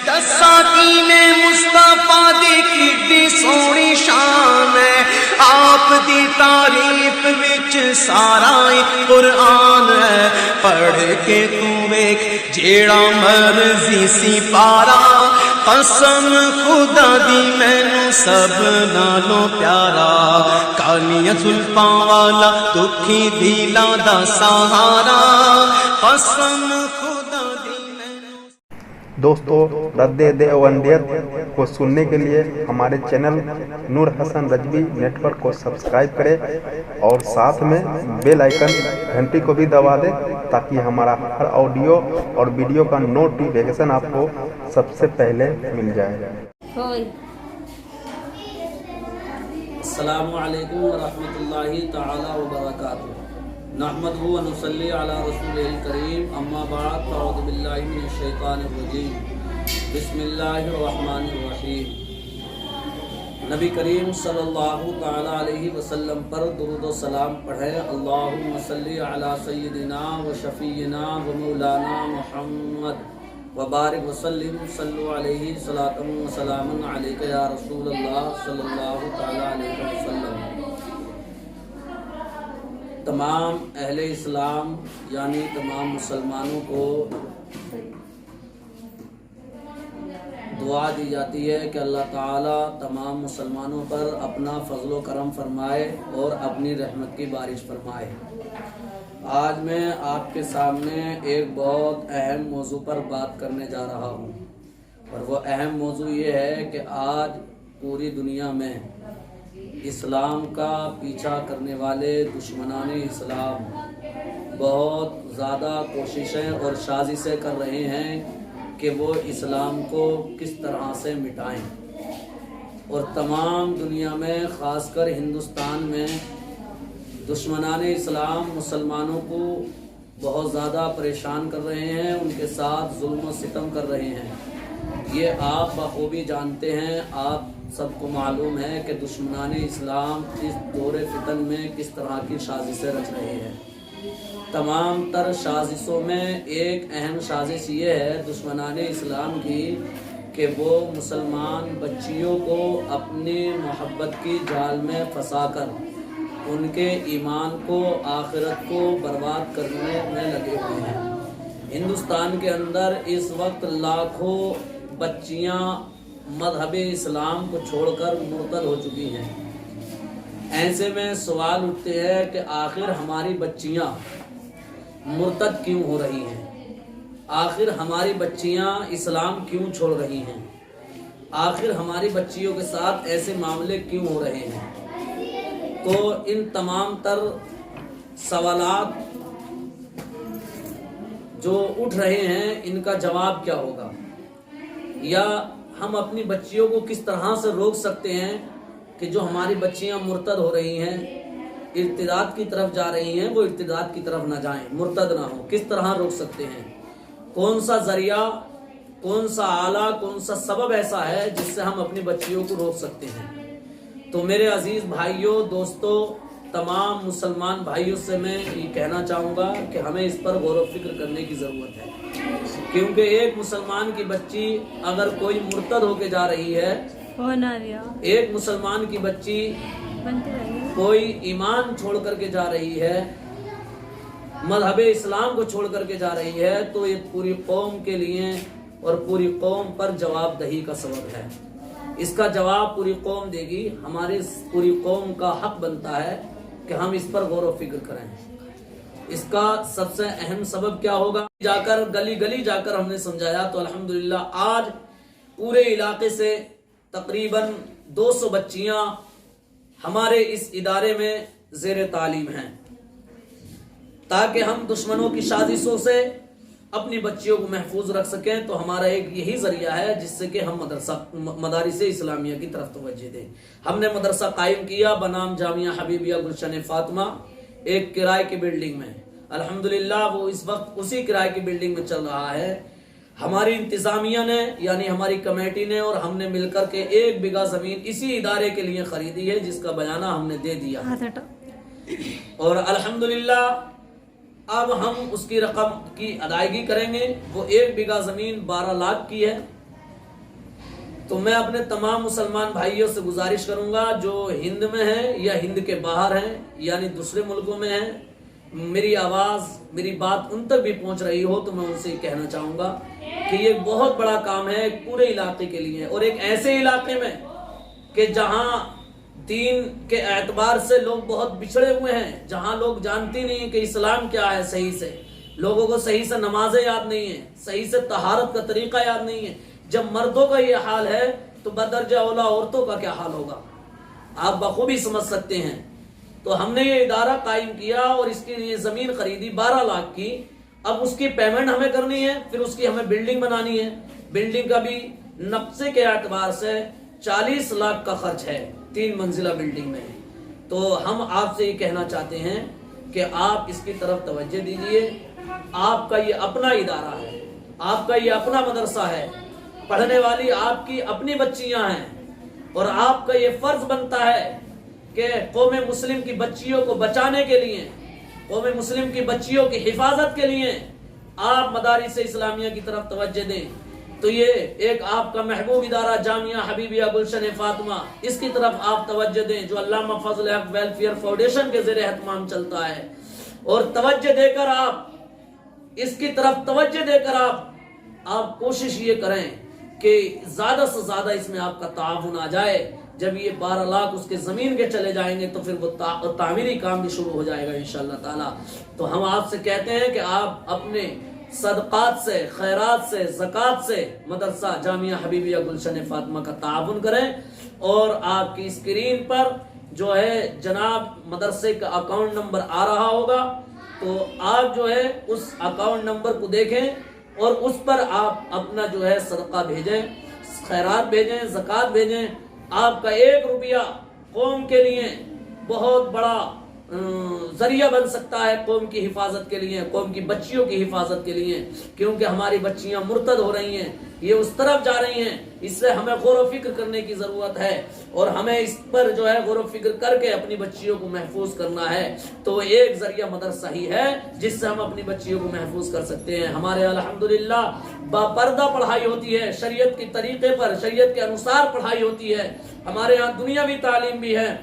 دساتی نے مصطفیٰ دی کیڈی سونی شان ہے، آپ دی تعریف وچ سارا قرآن ہے، پڑھ کے تو ویکھ جیڑا مرضی سی پارا، قسم خدا دی مینوں سب نالوں پیارا، کالیاں زلفاں والا دکھی دلاں دا سہارا، قسم خدا دی مینوں۔ دوستو، رد دیوبندیت کو سننے کے لیے ہمارے چینل نور حسن رجوی نیٹ ورک کو سبسکرائب کریں اور ساتھ میں بیل آئیکن گھنٹی کو بھی دبا دیں تاکہ ہمارا ہر آڈیو اور ویڈیو کا نوٹیفیکیشن آپ کو سب سے پہلے مل جائے۔ السلام علیکم ورحمۃ اللہ تعالی وبرکاتہ، نحمدہ و نصلی علی رسولہ الکریم، اما بعد فاعوذ باللہ من الشیطان الرجیم، بسم اللہ الرحمن الرحیم۔ نبی کریم صلی اللہ تعالی علیہ وسلم پر درود و سلام پڑھیں۔ اللہم صلی علی سیدنا و شفیعنا و مولانا محمد وبارک وسلم، صلو علیہ صلاۃ و سلام علیک یا رسول اللہ صلی اللہ تعالی علیہ وسلم۔ تمام اہل اسلام یعنی تمام مسلمانوں کو دعا دی جاتی ہے کہ اللہ تعالیٰ تمام مسلمانوں پر اپنا فضل و کرم فرمائے اور اپنی رحمت کی بارش فرمائے۔ آج میں آپ کے سامنے ایک بہت اہم موضوع پر بات کرنے جا رہا ہوں، اور وہ اہم موضوع یہ ہے کہ آج پوری دنیا میں اسلام کا پیچھا کرنے والے دشمنان اسلام بہت زیادہ کوششیں اور سازشیں کر رہے ہیں کہ وہ اسلام کو کس طرح سے مٹائیں، اور تمام دنیا میں خاص کر ہندوستان میں دشمنان اسلام مسلمانوں کو بہت زیادہ پریشان کر رہے ہیں، ان کے ساتھ ظلم و ستم کر رہے ہیں۔ یہ آپ بخوبی جانتے ہیں، آپ سب کو معلوم ہے کہ دشمنان اسلام اس دور فتن میں کس طرح کی سازشیں رچ رہے ہیں۔ تمام تر سازشوں میں ایک اہم سازش یہ ہے دشمنان اسلام کی کہ وہ مسلمان بچیوں کو اپنی محبت کی جال میں پھنسا کر ان کے ایمان کو، آخرت کو برباد کرنے میں لگے ہوئے ہیں۔ ہندوستان کے اندر اس وقت لاکھوں بچیاں مذہب اسلام کو چھوڑ کر مرتد ہو چکی ہیں۔ ایسے میں سوال اٹھتے ہیں کہ آخر ہماری بچیاں مرتد کیوں ہو رہی ہیں؟ آخر ہماری بچیاں اسلام کیوں چھوڑ رہی ہیں؟ آخر ہماری بچیوں کے ساتھ ایسے معاملے کیوں ہو رہے ہیں؟ تو ان تمام تر سوالات جو اٹھ رہے ہیں ان کا جواب کیا ہوگا، یا ہم اپنی بچیوں کو کس طرح سے روک سکتے ہیں کہ جو ہماری بچیاں مرتد ہو رہی ہیں، ارتداد کی طرف جا رہی ہیں، وہ ارتداد کی طرف نہ جائیں، مرتد نہ ہوں، کس طرح روک سکتے ہیں؟ کون سا ذریعہ، کون سا آلہ، کون سا سبب ایسا ہے جس سے ہم اپنی بچیوں کو روک سکتے ہیں؟ تو میرے عزیز بھائیوں، دوستوں، تمام مسلمان بھائیوں سے میں یہ کہنا چاہوں گا کہ ہمیں اس پر غور و فکر کرنے کی ضرورت ہے، کیونکہ ایک مسلمان کی بچی اگر کوئی مرتد ہو کے جا رہی ہے، ایک مسلمان کی بچی کوئی ایمان چھوڑ کر کے جا رہی ہے، مذہب اسلام کو چھوڑ کر کے جا رہی ہے، تو یہ پوری قوم کے لیے اور پوری قوم پر جواب دہی کا سبب ہے۔ اس کا جواب پوری قوم دے گی۔ ہماری پوری قوم کا حق بنتا ہے کہ ہم اس پر غور و فکر کریں۔ اس کا سب سے اہم سبب کیا ہوگا؟ جا کر گلی گلی جا کر ہم نے سمجھایا تو الحمدللہ آج پورے علاقے سے تقریباً 200 بچیاں ہمارے اس ادارے میں زیر تعلیم ہیں، تاکہ ہم دشمنوں کی سازشوں سے اپنی بچیوں کو محفوظ رکھ سکیں۔ تو ہمارا ایک یہی ذریعہ ہے جس سے کہ ہم مدارس اسلامیہ کی طرف توجہ دیں۔ ہم نے مدرسہ قائم کیا بنام جامعہ حبیبیہ گلشن فاطمہ، ایک کرائے کی بلڈنگ میں۔ الحمدللہ وہ اس وقت اسی کرائے کی بلڈنگ میں چل رہا ہے۔ ہماری انتظامیہ نے یعنی ہماری کمیٹی نے اور ہم نے مل کر کے 1 بیگھہ زمین اسی ادارے کے لیے خریدی ہے، جس کا بیانہ ہم نے دے دیا، اور الحمدللہ اب ہم اس کی رقم کی ادائیگی کریں گے۔ وہ 1 بیگھہ زمین 12 لاکھ کی ہے، تو میں اپنے تمام مسلمان بھائیوں سے گزارش کروں گا جو ہند میں ہیں یا ہند کے باہر ہیں یعنی دوسرے ملکوں میں ہیں، میری آواز میری بات ان تک بھی پہنچ رہی ہو تو میں ان سے کہنا چاہوں گا کہ یہ بہت بڑا کام ہے ایک پورے علاقے کے لیے، اور ایک ایسے علاقے میں کہ جہاں دین کے اعتبار سے لوگ بہت بچھڑے ہوئے ہیں، جہاں لوگ جانتے نہیں ہیں کہ اسلام کیا ہے صحیح سے، لوگوں کو صحیح سے نمازیں یاد نہیں ہیں، صحیح سے طہارت کا طریقہ یاد نہیں ہے۔ جب مردوں کا یہ حال ہے تو بدرجہ اولا عورتوں کا کیا حال ہوگا، آپ بخوبی سمجھ سکتے ہیں۔ تو ہم نے یہ ادارہ قائم کیا اور اس کے لیے زمین خریدی 12 لاکھ کی، اب اس کی پیمنٹ ہمیں کرنی ہے، پھر اس کی ہمیں بلڈنگ بنانی ہے، بلڈنگ کا بھی نقشے کے اعتبار سے 40 لاکھ کا خرچ ہے 3 منزلہ بلڈنگ میں۔ تو ہم آپ سے یہ کہنا چاہتے ہیں کہ آپ اس کی طرف توجہ دیجئے، آپ کا یہ اپنا ادارہ ہے، آپ کا یہ اپنا مدرسہ ہے، پڑھنے والی آپ کی اپنی بچیاں ہیں، اور آپ کا یہ فرض بنتا ہے کہ قوم مسلم کی بچیوں کو بچانے کے لیے، قوم مسلم کی بچیوں کی حفاظت کے لیے آپ مدارس اسلامیہ کی طرف توجہ دیں۔ تو یہ ایک آپ کا محبوب ادارہ جامعہ حبیبیہ گلشن فاطمہ، اس کی طرف آپ توجہ دیں جو علامہ فضل حق ویلفیئر فاؤنڈیشن کے زیر اہتمام چلتا ہے، اور توجہ دے کر آپ اس کی طرف توجہ دے کر آپ کوشش یہ کریں کہ زیادہ سے زیادہ اس میں آپ کا تعاون آ جائے۔ جب یہ 12 لاکھ اس کے زمین کے چلے جائیں گے تو پھر وہ تعمیری کام بھی شروع ہو جائے گا انشاءاللہ تعالی۔ تو ہم آپ سے کہتے ہیں کہ آپ اپنے صدقات سے، خیرات سے، زکوٰۃ سے مدرسہ جامعہ حبیبیہ گلشن فاطمہ کا تعاون کریں، اور آپ کی اسکرین پر جو ہے جناب مدرسے کا اکاؤنٹ نمبر آ رہا ہوگا، تو آپ جو ہے اس اکاؤنٹ نمبر کو دیکھیں اور اس پر آپ اپنا جو ہے صدقہ بھیجیں، خیرات بھیجیں، زکوٰۃ بھیجیں۔ آپ کا 1 روپیہ قوم کے لیے بہت بڑا ذریعہ بن سکتا ہے، قوم کی حفاظت کے لیے، قوم کی بچیوں کی حفاظت کے لیے، کیونکہ ہماری بچیاں مرتد ہو رہی ہیں، یہ اس طرف جا رہی ہیں۔ اس سے ہمیں غور و فکر کرنے کی ضرورت ہے، اور ہمیں اس پر جو ہے غور و فکر کر کے اپنی بچیوں کو محفوظ کرنا ہے۔ تو ایک ذریعہ مدرسہ ہی ہے جس سے ہم اپنی بچیوں کو محفوظ کر سکتے ہیں۔ ہمارے الحمدللہ باپردہ پڑھائی ہوتی ہے، شریعت کی طریقے پر، شریعت کے انوسار پڑھائی ہوتی ہے۔ ہمارے ہاں دنیاوی تعلیم بھی ہے،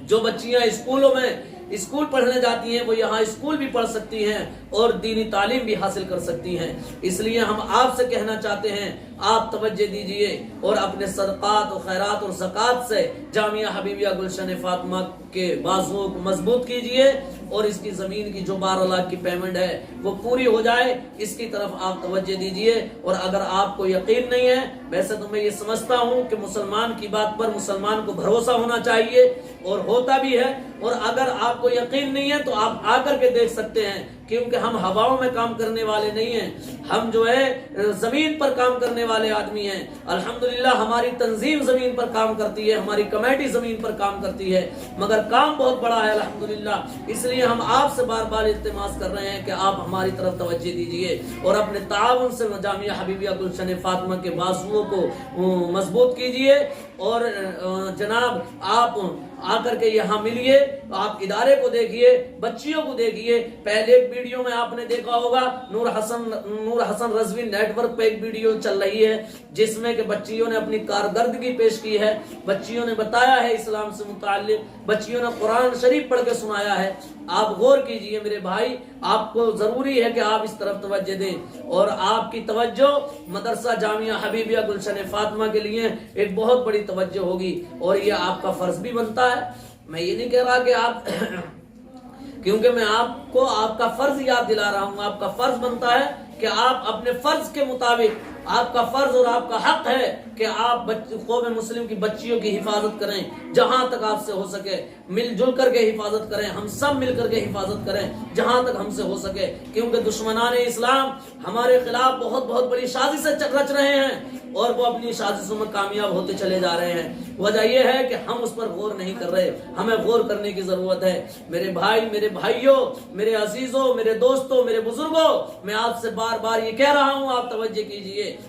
جو بچیاں اسکولوں میں اسکول پڑھنے جاتی ہیں وہ یہاں اسکول بھی پڑھ سکتی ہیں اور دینی تعلیم بھی حاصل کر سکتی ہیں۔ اس لیے ہم آپ سے کہنا چاہتے ہیں آپ توجہ دیجئے اور اپنے صدقات و خیرات اور زکوٰۃ سے جامعہ حبیبیہ گلشن فاطمہ کے بازوؤں کو مضبوط کیجئے، اور اس کی زمین کی جو 12 لاکھ کی پیمنٹ ہے وہ پوری ہو جائے، اس کی طرف آپ توجہ دیجئے۔ اور اگر آپ کو یقین نہیں ہے، ویسے تو میں یہ سمجھتا ہوں کہ مسلمان کی بات پر مسلمان کو بھروسہ ہونا چاہیے، اور ہوتا بھی ہے، اور اگر آپ کو یقین نہیں ہے تو آپ آ کر کے دیکھ سکتے ہیں، کیونکہ ہم ہواؤں میں کام کرنے والے نہیں ہیں، ہم جو ہے زمین پر کام کرنے والے آدمی ہیں۔ الحمدللہ ہماری تنظیم زمین پر کام کرتی ہے، ہماری کمیٹی زمین پر کام کرتی ہے، مگر کام بہت بڑا ہے الحمدللہ۔ اس لیے ہم آپ سے بار بار التماس کر رہے ہیں کہ آپ ہماری طرف توجہ دیجئے اور اپنے تعاون سے جامعہ حبیبیہ گلشن فاطمہ کے بازوؤں کو مضبوط کیجئے، اور جناب آپ آ کر کے یہاں ملیے، آپ ادارے کو دیکھیے، بچیوں کو دیکھیے۔ پہلے ایک ویڈیو میں آپ نے دیکھا ہوگا نور حسن رضوی نیٹ ورک پہ ایک ویڈیو چل رہی ہے جس میں کہ بچیوں نے اپنی کارکردگی پیش کی ہے، بچیوں نے بتایا ہے اسلام سے متعلق، بچیوں نے قرآن شریف پڑھ کے سنایا ہے۔ آپ غور کیجئے میرے بھائی، آپ کو ضروری ہے کہ آپ اس طرف توجہ دیں، اور آپ کی توجہ مدرسہ جامعہ حبیبیہ گلشن فاطمہ کے لیے ایک بہت بڑی توجہ ہوگی، اور یہ آپ کا فرض بھی بنتا ہے۔ میں یہ نہیں کہہ رہا کہ آپ کیونکہ میں آپ کو آپ کا فرض یاد دلا رہا ہوں، آپ کا فرض بنتا ہے کہ آپ اپنے فرض کے مطابق، آپ کا فرض اور آپ کا حق ہے کہ آپ قوم مسلم کی بچیوں کی حفاظت کریں، جہاں تک آپ سے ہو سکے مل جل کر کے حفاظت کریں، ہم سب مل کر کے حفاظت کریں جہاں تک ہم سے ہو سکے، کیونکہ دشمنان اسلام ہمارے خلاف بہت بڑی سازشیں رچ رہے ہیں، اور وہ اپنی سازشوں میں کامیاب ہوتے چلے جا رہے ہیں۔ وجہ یہ ہے کہ ہم اس پر غور نہیں کر رہے، ہمیں غور کرنے کی ضرورت ہے۔ میرے بھائی، میرے بھائیوں، میرے عزیزوں، میرے دوستوں، میرے بزرگوں، میں آپ سے بار بار یہ کہہ رہا ہوں آپ توجہ کیجئے